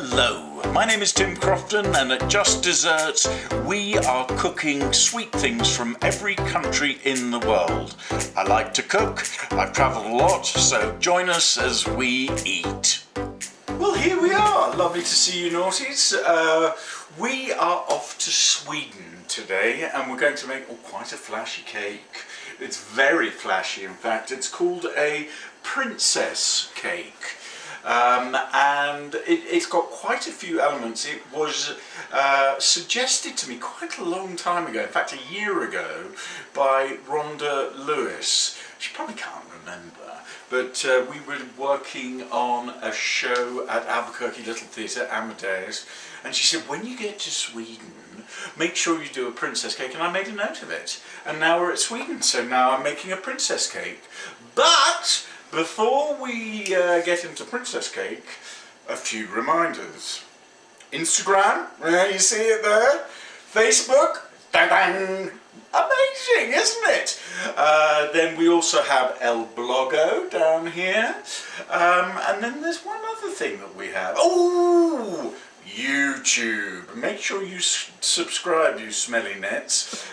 Hello, my name is Tim Crofton, and at Just Desserts we are cooking sweet things from every country in the world. I like to cook, I've travelled a lot, so join us as we eat. Well, here we are. Lovely to see you naughties. We are off to Sweden today, and we're going to make quite a flashy cake. It's very flashy, in fact. It's called a princess cake. And it's got quite a few elements. It was suggested to me quite a long time ago, in fact a year ago, by Rhonda Lewis. She probably can't remember, but we were working on a show at Albuquerque Little Theatre, Amadeus, and she said, when you get to Sweden, make sure you do a princess cake, and I made a note of it. And now we're at Sweden, so now I'm making a princess cake. But before we get into princess cake, a few reminders. Instagram, you see it there. Facebook, bang bang, amazing, isn't it? Then we also have El Blogo down here. And then there's one other thing that we have. Oh, YouTube. Make sure you subscribe, you smelly nets.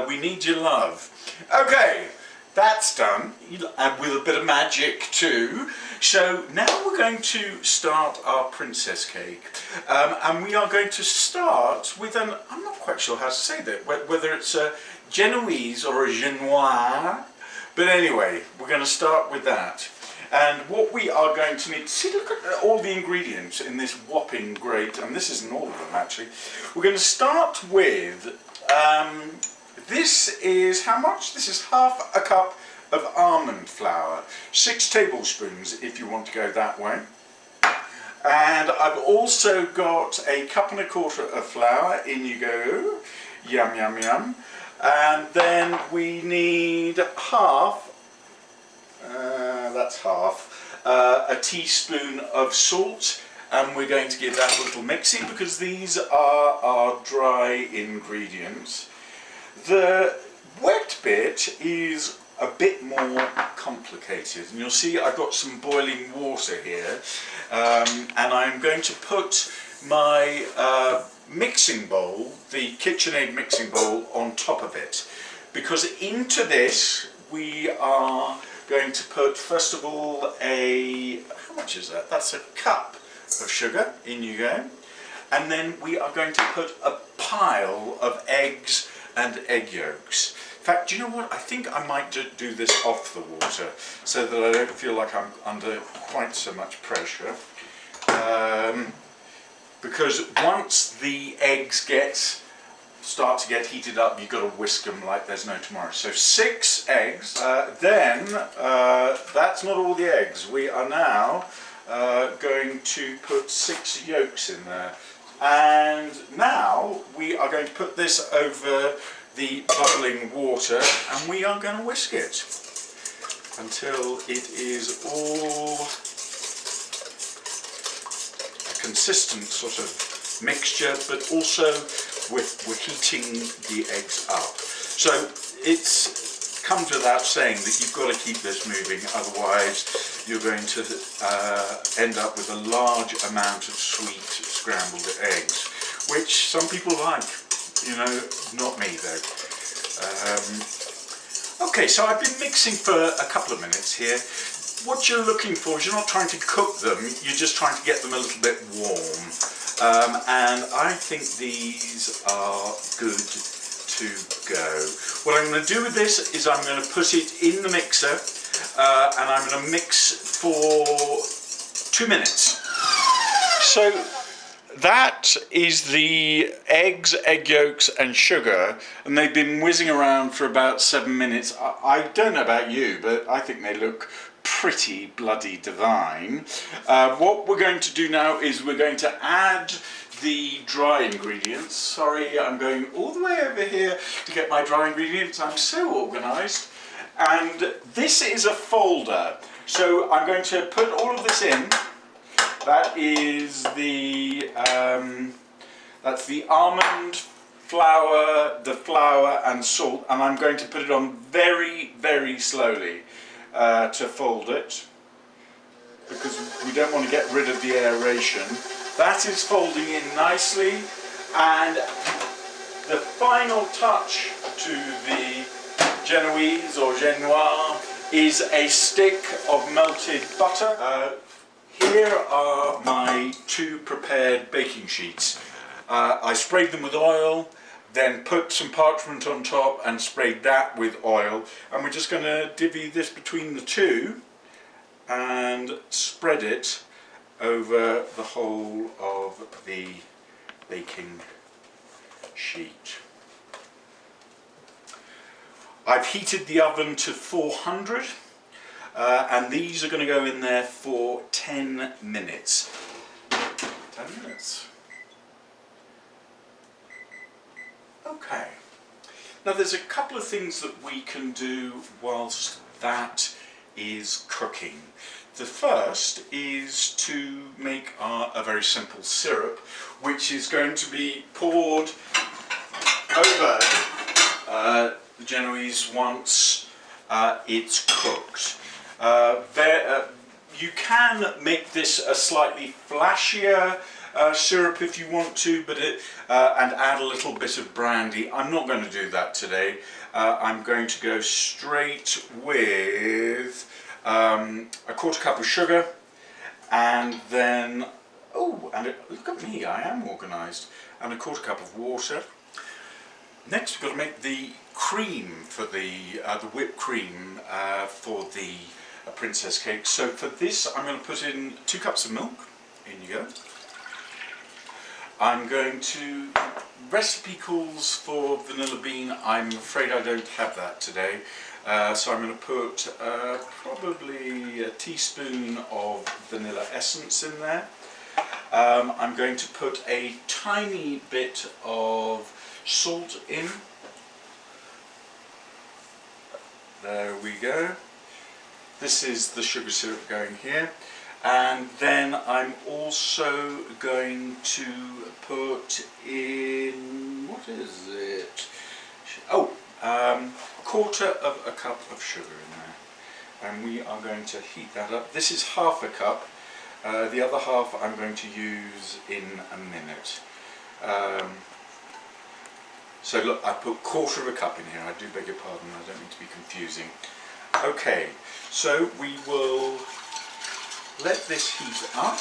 We need your love. Okay. That's done, and with a bit of magic too. So now we're going to start our princess cake, and we are going to start with an, I'm not quite sure how to say that, whether it's a Genoese or a Genoise, but anyway, we're going to start with that. And what we are going to need, see, look at all the ingredients in this whopping grate, and this isn't all of them actually. We're going to start with this is how much? This is half a cup of almond flour, 6 tablespoons if you want to go that way. And I've also got a cup and a quarter of flour, in you go, yum yum yum. And then we need half, that's half, a teaspoon of salt. And we're going to give that a little mixing because these are our dry ingredients. The wet bit is a bit more complicated, and you'll see I've got some boiling water here, and I'm going to put my mixing bowl, the KitchenAid mixing bowl, on top of it, because into this we are going to put, first of all, how much is that? That's a cup of sugar, in you go, and then we are going to put a pile of eggs and egg yolks. In fact, do you know what? I think I might do this off the water so that I don't feel like I'm under quite so much pressure. Because once the eggs start to get heated up, you've got to whisk them like there's no tomorrow. So 6 eggs. Then that's not all the eggs. We are now going to put 6 yolks in there. And now we are going to put this over the bubbling water, and we are going to whisk it until it is all a consistent sort of mixture, but also we're heating the eggs up. So it's comes without saying that you've got to keep this moving, otherwise you're going to end up with a large amount of sweet scrambled eggs, which some people like. You know, not me though. Okay, so I've been mixing for a couple of minutes here. What you're looking for is you're not trying to cook them, you're just trying to get them a little bit warm. And I think these are good to go. What I'm going to do with this is I'm going to put it in the mixer, and I'm going to mix for 2 minutes. So that is the eggs, egg yolks and sugar, and they've been whizzing around for about 7 minutes. I don't know about you, but I think they look pretty bloody divine. What we're going to do now is we're going to add the dry ingredients. Sorry, I'm going all the way over here to get my dry ingredients. I'm so organised. And this is a folder. So I'm going to put all of this in. That is that's the almond flour, the flour and salt, and I'm going to put it on very, very slowly to fold it, because we don't want to get rid of the aeration. That is folding in nicely, and the final touch to the Genoese or Genoise is a stick of melted butter. Here are my 2 prepared baking sheets. I sprayed them with oil, then put some parchment on top and sprayed that with oil, and we're just going to divvy this between the 2 and spread it over the whole of the baking sheet. I've heated the oven to 400 and these are going to go in there for 10 minutes. 10 minutes. Okay. Now there's a couple of things that we can do whilst that is cooking. The first is to make a very simple syrup, which is going to be poured over the Genoese once it's cooked. You can make this a slightly flashier syrup if you want to, but and add a little bit of brandy. I'm not going to do that today. I'm going to go straight with a 1/4 cup of sugar, and then look at me, I am organised, and a 1/4 cup of water. Next we've got to make the cream for the whipped cream for the princess cake. So for this I'm going to put in 2 cups of milk. In you go. I'm going to, recipe calls for vanilla bean. I'm afraid I don't have that today. So I'm going to put probably a teaspoon of vanilla essence in there. I'm going to put a tiny bit of salt in. There we go. This is the sugar syrup going here. And then I'm also going to put in, what is it? Oh, 1/4 cup of sugar in there. And we are going to heat that up. This is 1/2 cup. The other half I'm going to use in a minute. So look, I put 1/4 cup in here. I do beg your pardon, I don't mean to be confusing. Okay, so we will let this heat up,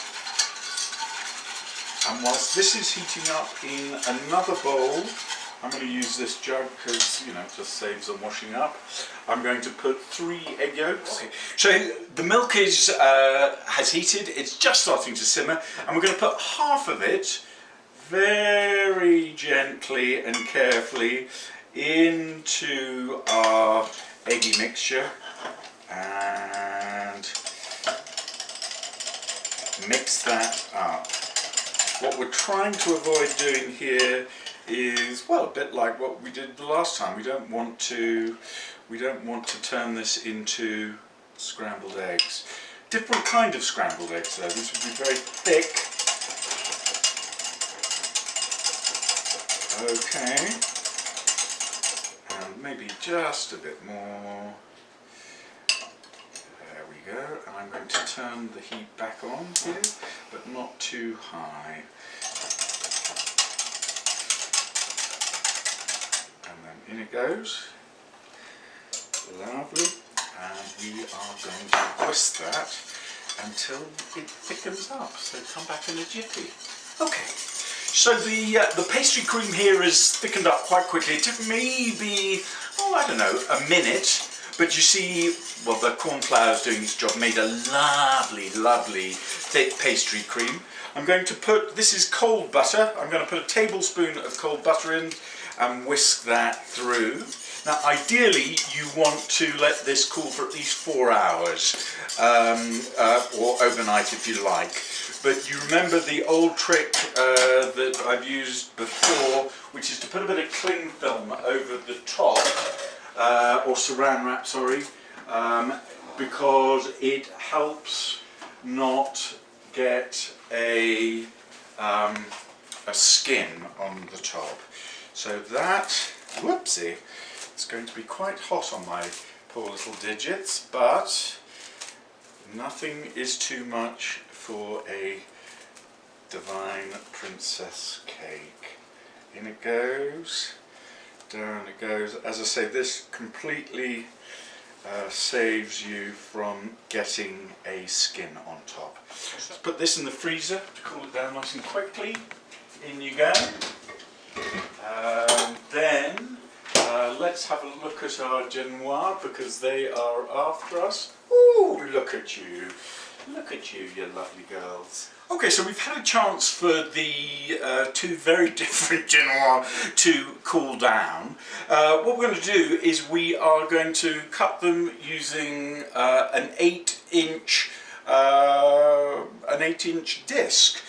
and whilst this is heating up in another bowl, I'm going to use this jug because, you know, it just saves on washing up. I'm going to put 3 egg yolks. Okay. So the milk has heated, it's just starting to simmer, and we're going to put 1/2 of it very gently and carefully into our eggy mixture and mix that up. What we're trying to avoid doing here is, well, a bit like what we did the last time. We don't want to turn this into scrambled eggs. Different kind of scrambled eggs though. These would be very thick. Okay. And maybe just a bit more. There we go. And I'm going to turn the heat back on here, but not too high. And then in it goes. Lovely. And we are going to whisk that until it thickens up. So come back in a jiffy. Okay. So the pastry cream here is thickened up quite quickly. It took maybe, I don't know, a minute. But you see, well, the corn flour is doing its job, made a lovely, lovely thick pastry cream. I'm going to put, this is cold butter, I'm going to put a tablespoon of cold butter in and whisk that through. Now ideally you want to let this cool for at least 4 hours, or overnight if you like. But you remember the old trick that I've used before, which is to put a bit of cling film over the top, or saran wrap, sorry, because it helps not get a skin on the top. So that, whoopsie, it's going to be quite hot on my poor little digits, but nothing is too much for a divine princess cake. In it goes, down it goes. As I say, this completely saves you from getting a skin on top. Let's put this in the freezer to cool it down nice and quickly. In you go. Then let's have a look at our genoise, because they are after us. Ooh, look at you. Look at you, you lovely girls. Okay, so we've had a chance for the two very different genoise to cool down. What we're going to do is we are going to cut them using an 8-inch disc,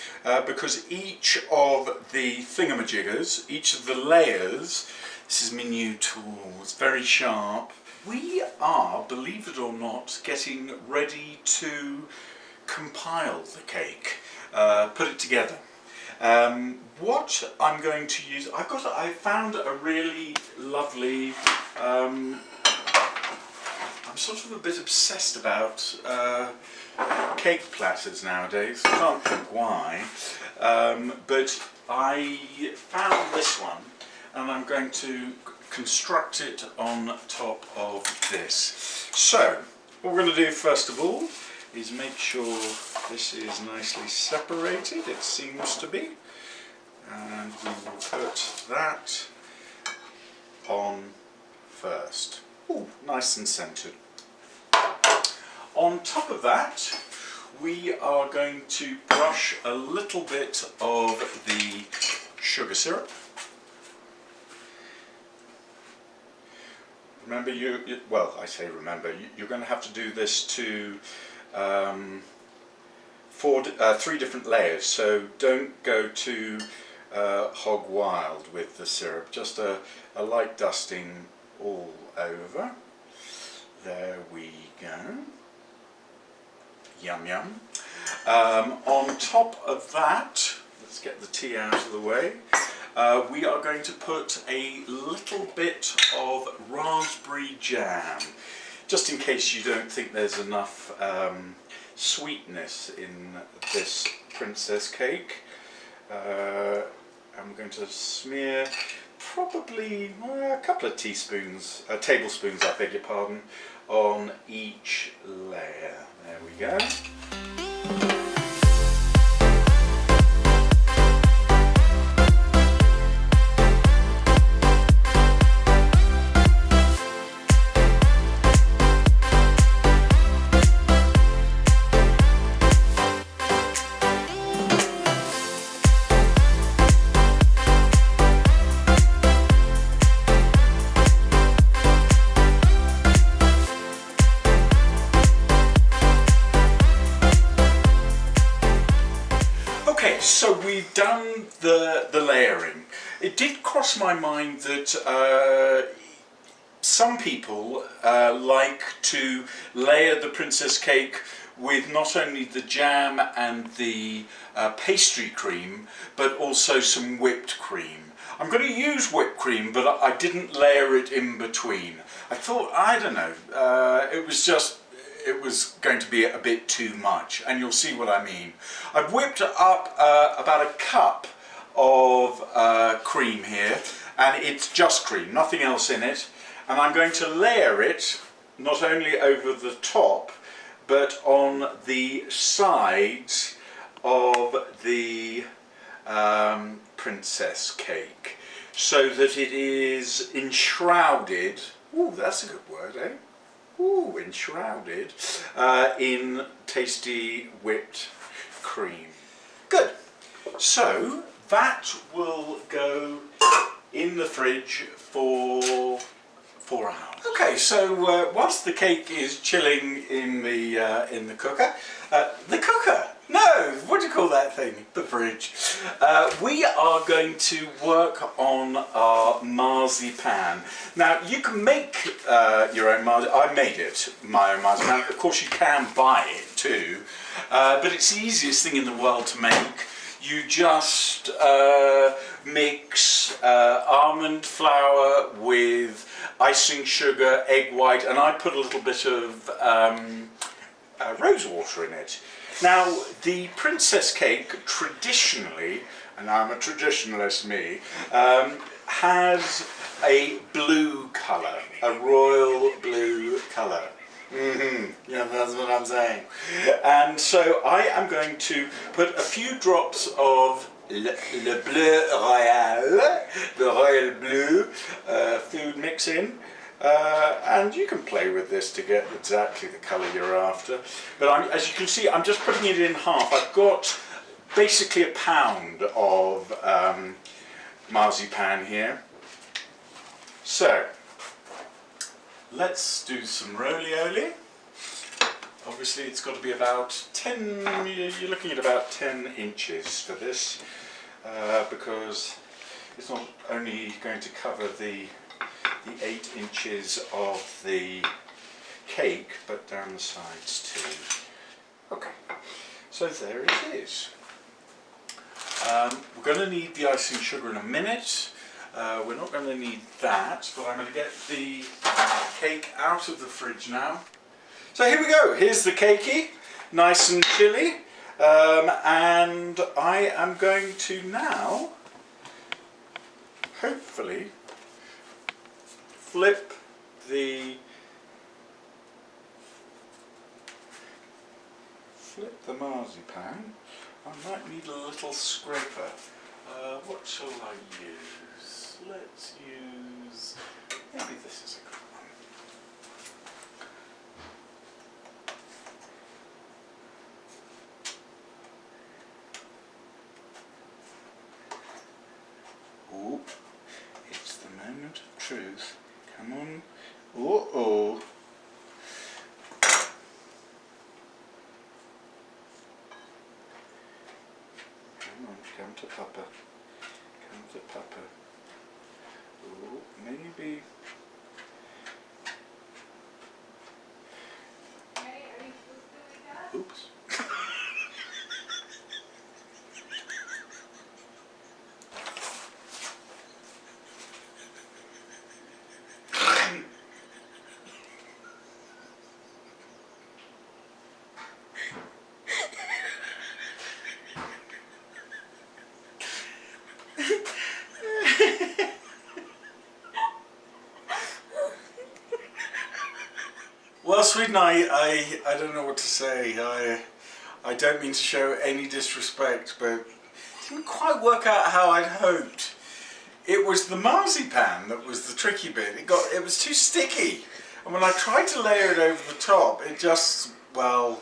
because each of the thingamajiggers, each of the layers, this is my new tool, it's very sharp. We are, believe it or not, getting ready to compile the cake, put it together. What I'm going to use, I found a really lovely, I'm sort of a bit obsessed about cake platters nowadays. I can't think why, but I found this one and I'm going to construct it on top of this. So what we're going to do first of all is make sure this is nicely separated, it seems to be, and we will put that on first. Ooh, nice and centered. On top of that, we are going to brush a little bit of the sugar syrup. Remember, well, I say remember, you're going to have to do this to 3 different layers, so don't go too hog wild with the syrup, just a light dusting all over. There we go. Yum yum. On top of that, let's get the tea out of the way, we are going to put a little bit of raspberry jam, just in case you don't think there's enough sweetness in this princess cake. I'm going to smear probably a couple of tablespoons, I beg your pardon, on each layer. There we go. So we've done the layering. It did cross my mind that some people like to layer the princess cake with not only the jam and the pastry cream, but also some whipped cream. I'm going to use whipped cream, but I didn't layer it in between. I thought, I don't know, it was going to be a bit too much, and you'll see what I mean. I've whipped up about a cup of cream here, and it's just cream, nothing else in it, and I'm going to layer it not only over the top but on the sides of the princess cake, so that it is enshrouded, ooh, that's a good word, eh? Ooh, enshrouded in tasty whipped cream. Good. So that will go in the fridge for 4 hours. Okay, so whilst the cake is chilling in the cooker, no, what do you call that thing? The fridge. We are going to work on our marzipan. Now, you can make your own marzipan. I made it, my own marzipan. Of course, you can buy it too, but it's the easiest thing in the world to make. You just mix almond flour with icing sugar, egg white, and I put a little bit of rose water in it. Now, the princess cake traditionally, and I'm a traditionalist me, has a blue colour, a royal blue colour. Yeah, that's what I'm saying. And so I am going to put a few drops of le bleu royal, the royal blue food mix in. And you can play with this to get exactly the colour you're after. But as you can see, I'm just putting it in half. I've got basically a pound of marzipan here. So, let's do some roly-oly. Obviously it's got to be about 10, you're looking at about 10 inches for this, because it's not only going to cover the 8 inches of the cake, but down the sides too. Okay, so there it is. We're going to need the icing sugar in a minute. We're not going to need that, but I'm going to get the cake out of the fridge now. So here we go, here's the cakey, nice and chilly, and I am going to now, hopefully, flip the marzipan. I might need a little scraper. What shall I use? Let's use, maybe this is a good one. Ooh, it's the moment of truth. Come on. Uh-oh. Come to Papa. Come to Papa. Oh, maybe. Oops. Well, Sweden, I don't know what to say. I don't mean to show any disrespect, but it didn't quite work out how I'd hoped. It was the marzipan that was the tricky bit. It was too sticky, and when I tried to layer it over the top, it just, well,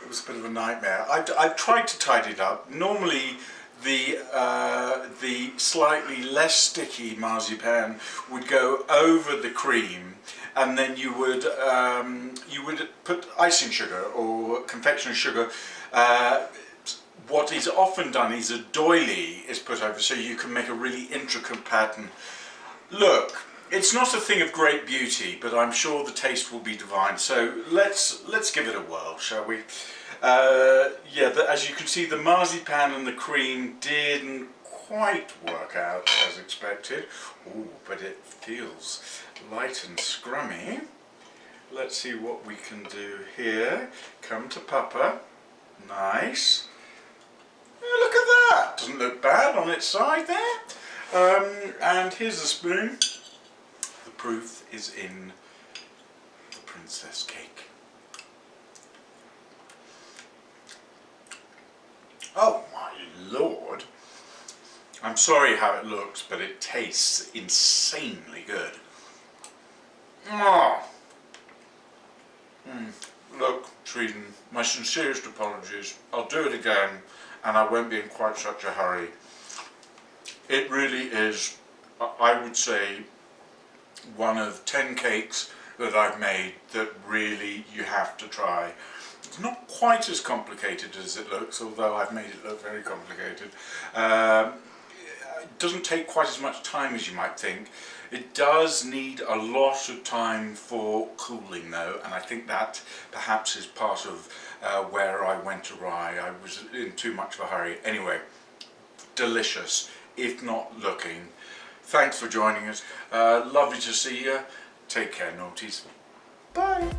it was a bit of a nightmare. I tried to tidy it up. Normally, the slightly less sticky marzipan would go over the cream, and then you would put icing sugar or confectionery sugar. What is often done is a doily is put over, so you can make a really intricate pattern. Look, it's not a thing of great beauty, but I'm sure the taste will be divine. So let's give it a whirl, shall we? Yeah, as you can see, the marzipan and the cream didn't quite work out as expected. Ooh, but it feels light and scrummy. Let's see what we can do here. Come to Papa. Nice. Oh, look at that. Doesn't look bad on its side there. And here's a spoon. The proof is in the princess cake. Oh my lord. I'm sorry how it looks, but it tastes insanely good. Oh. Look, Sweden, my sincerest apologies. I'll do it again, and I won't be in quite such a hurry. It really is, I would say, one of 10 cakes that I've made that really you have to try. It's not quite as complicated as it looks, although I've made it look very complicated. It doesn't take quite as much time as you might think. It does need a lot of time for cooling though, and I think that perhaps is part of where I went awry. I was in too much of a hurry. Anyway, delicious, if not looking. Thanks for joining us. Lovely to see you. Take care, naughties. Bye.